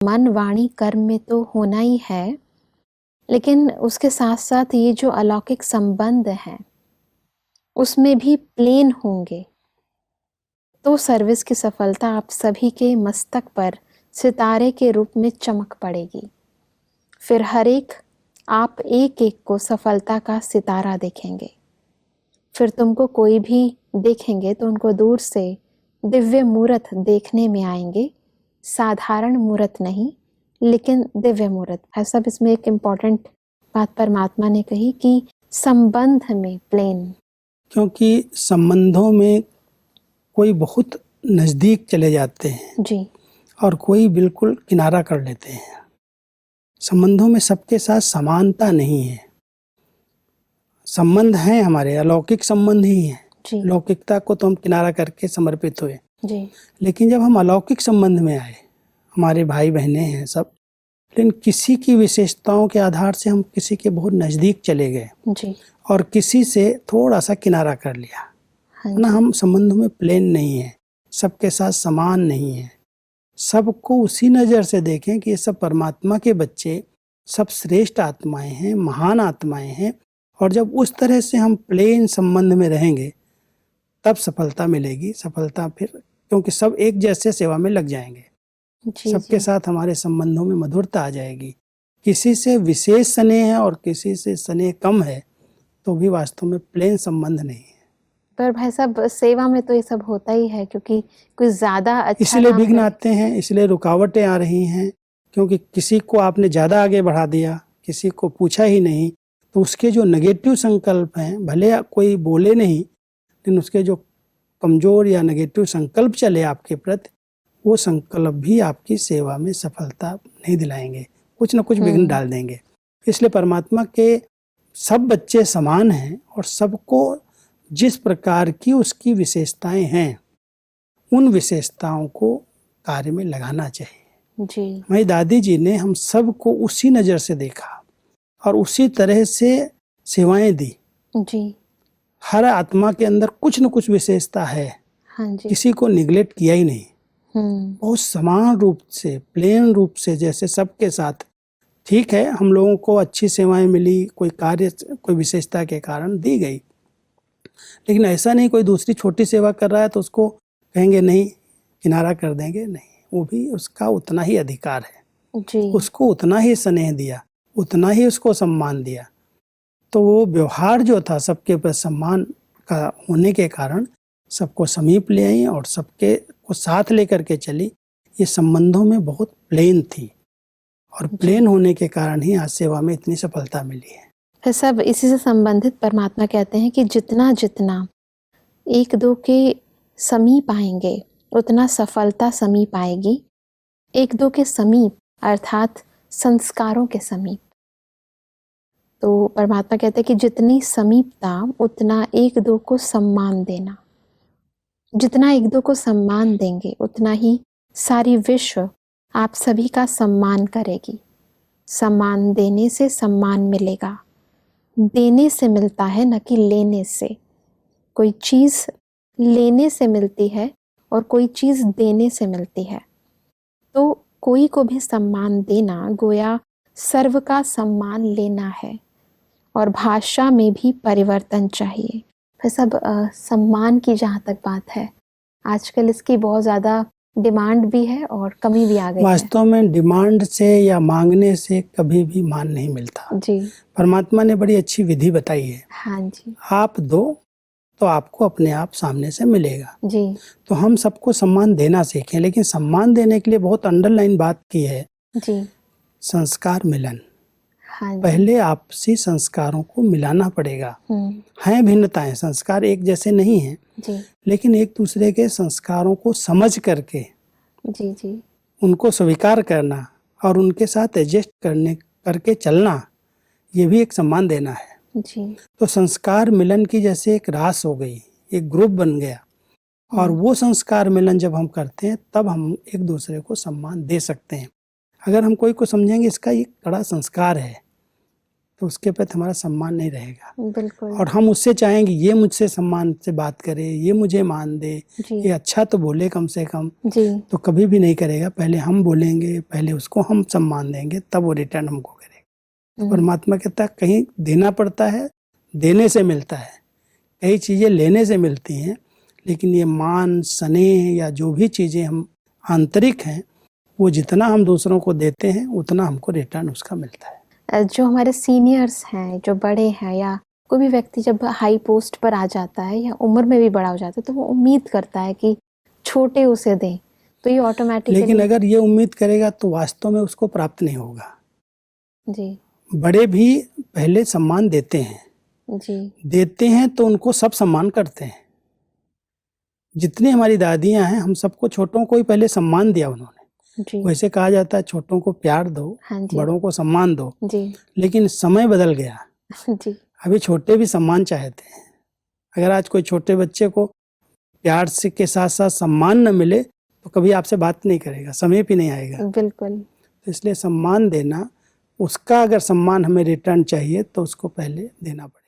मन वाणी कर्म में तो होना ही है, लेकिन उसके साथ साथ ये जो अलौकिक संबंध हैं उसमें भी प्लेन होंगे तो सर्विस की सफलता आप सभी के मस्तक पर सितारे के रूप में चमक पड़ेगी। फिर हर एक आप एक एक को सफलता का सितारा देखेंगे। फिर तुमको कोई भी देखेंगे तो उनको दूर से दिव्य मूर्त देखने में आएंगे, साधारण मूर्त नहीं लेकिन दिव्य मूर्त है। सब इसमें एक इम्पॉर्टेंट बात परमात्मा ने कही कि संबंध में प्लेन, क्योंकि संबंधों में कोई बहुत नज़दीक चले जाते हैं जी, और कोई बिल्कुल किनारा कर लेते हैं। संबंधों में सबके साथ समानता नहीं है। संबंध हैं हमारे, अलौकिक संबंध ही हैं। जी, लौकिकता को तो हम किनारा करके समर्पित हुए, जी, लेकिन जब हम अलौकिक संबंध में आए, हमारे भाई बहनें हैं सब, लेकिन किसी की विशेषताओं के आधार से हम किसी के बहुत नज़दीक चले गए जी, और किसी से थोड़ा सा किनारा कर लिया। हाँ ना, जी, हम संबंधों में प्लेन नहीं है, सबके साथ समान नहीं है। सबको उसी नज़र से देखें कि ये सब परमात्मा के बच्चे, सब श्रेष्ठ आत्माएं हैं, महान आत्माएं हैं। और जब उस तरह से हम प्लेन संबंध में रहेंगे तब सफलता मिलेगी। सफलता फिर, क्योंकि सब एक जैसे सेवा में लग जाएंगे, जी, सबके जी। साथ हमारे संबंधों में मधुरता आ जाएगी। किसी से विशेष स्नेह है और किसी से स्नेह कम है तो भी वास्तव में प्लेन संबंध नहीं है। पर भाई साहब सेवा में तो ये सब होता ही है, क्योंकि कुछ ज्यादा अच्छा इसलिए काम विघ्न करे। आते हैं, इसलिए रुकावटें आ रही हैं, क्योंकि किसी को आपने ज़्यादा आगे बढ़ा दिया, किसी को पूछा ही नहीं, तो उसके जो नेगेटिव संकल्प हैं, भले कोई बोले नहीं, लेकिन उसके जो कमज़ोर या नेगेटिव संकल्प चले आपके प्रति, वो संकल्प भी आपकी सेवा में सफलता नहीं दिलाएंगे, कुछ न कुछ विघ्न डाल देंगे। इसलिए परमात्मा के सब बच्चे समान हैं और सबको जिस प्रकार की उसकी विशेषताएं हैं, उन विशेषताओं को कार्य में लगाना चाहिए। जी, मेरी दादी जी ने हम सबको उसी नज़र से देखा और उसी तरह से सेवाएं दी। जी, हर आत्मा के अंदर कुछ न कुछ विशेषता है, हाँ जी, किसी को निगलेक्ट किया ही नहीं। बहुत समान रूप से, प्लेन रूप से, जैसे सबके साथ। ठीक है, हम लोगों को अच्छी सेवाएं मिली, कोई कार्य, कोई विशेषता के कारण दी गई, लेकिन ऐसा नहीं कोई दूसरी छोटी सेवा कर रहा है तो उसको कहेंगे नहीं, किनारा कर देंगे, नहीं। वो भी उसका उतना ही अधिकार है, जी, उसको उतना ही स्नेह दिया, उतना ही उसको सम्मान दिया। तो वो व्यवहार जो था सबके प्रति सम्मान का होने के कारण सबको समीप ले आई और सबके को साथ लेकर के चली। ये संबंधों में बहुत प्लेन थी और प्लेन होने के कारण ही आज सेवा में इतनी सफलता मिली है। फिर सब इसी से संबंधित परमात्मा कहते हैं कि जितना जितना एक दो के समीप आएंगे उतना सफलता समीप आएगी। एक दो के समीप अर्थात संस्कारों के समीप। तो परमात्मा कहते हैं कि जितनी समीपता उतना एक दो को सम्मान देना। जितना एक दो को सम्मान देंगे उतना ही सारी विश्व आप सभी का सम्मान करेगी। सम्मान देने से सम्मान मिलेगा, देने से मिलता है न कि लेने से। कोई चीज़ लेने से मिलती है और कोई चीज़ देने से मिलती है। तो कोई को भी सम्मान देना गोया सर्व का सम्मान लेना है। और भाषा में भी परिवर्तन चाहिए। फिर सब सम्मान की जहाँ तक बात है, आजकल इसकी बहुत ज़्यादा डिमांड भी है और कमी भी आ गई है। वास्तव में डिमांड से या मांगने से कभी भी मान नहीं मिलता। जी, परमात्मा ने बड़ी अच्छी विधि बताई है। हाँ जी, आप दो तो आपको अपने आप सामने से मिलेगा। जी, तो हम सबको सम्मान देना सीखें, लेकिन सम्मान देने के लिए बहुत अंडरलाइन बात की है, जी, संस्कार मिलन। हाँ जी, पहले आपसी संस्कारों को मिलाना पड़ेगा। हैं भिन्नताएं, संस्कार एक जैसे नहीं हैं, जी, लेकिन एक दूसरे के संस्कारों को समझ करके जी, जी, उनको स्वीकार करना और उनके साथ एडजस्ट करके चलना, ये भी एक सम्मान देना है। जी, तो संस्कार मिलन की जैसे एक रास हो गई, एक ग्रुप बन गया, और वो संस्कार मिलन जब हम करते हैं तब हम एक दूसरे को सम्मान दे सकते हैं। अगर हम कोई को समझेंगे इसका ये बड़ा संस्कार है, तो उसके प्रति हमारा सम्मान नहीं रहेगा। बिल्कुल। और हम उससे चाहेंगे ये मुझसे सम्मान से बात करे, ये मुझे मान दे, जी ये अच्छा तो बोले कम से कम, जी तो कभी भी नहीं करेगा। पहले हम बोलेंगे, पहले उसको हम सम्मान देंगे, तब वो रिटर्न हमको करेगा। तो परमात्मा कहता है कहीं देना पड़ता है, देने से मिलता है, कई चीज़ें लेने से मिलती हैं, लेकिन ये मान स्नेह या जो भी चीज़ें हम आंतरिक हैं, वो जितना हम दूसरों को देते हैं उतना हमको रिटर्न उसका मिलता है। जो हमारे सीनियर्स हैं, जो बड़े हैं, या कोई भी व्यक्ति जब हाई पोस्ट पर आ जाता है या उम्र में भी बड़ा हो जाता है, तो वो उम्मीद करता है कि छोटे उसे दें, तो ये ऑटोमेटिकली। लेकिन अगर ये उम्मीद करेगा तो वास्तव में उसको प्राप्त नहीं होगा। जी बड़े भी पहले सम्मान देते हैं तो उनको सब सम्मान करते हैं। जितनी हमारी दादियां हैं, हम सबको छोटों को ही पहले सम्मान दिया उन्होंने। जी वैसे कहा जाता है छोटों को प्यार दो, हाँ जी बड़ों को सम्मान दो, जी लेकिन समय बदल गया। जी अभी छोटे भी सम्मान चाहते हैं। अगर आज कोई छोटे बच्चे को प्यार से के साथ साथ सम्मान न मिले तो कभी आपसे बात नहीं करेगा, समय भी नहीं आएगा। बिल्कुल। तो इसलिए सम्मान देना, उसका अगर सम्मान हमें रिटर्न चाहिए तो उसको पहले देना पड़ेगा।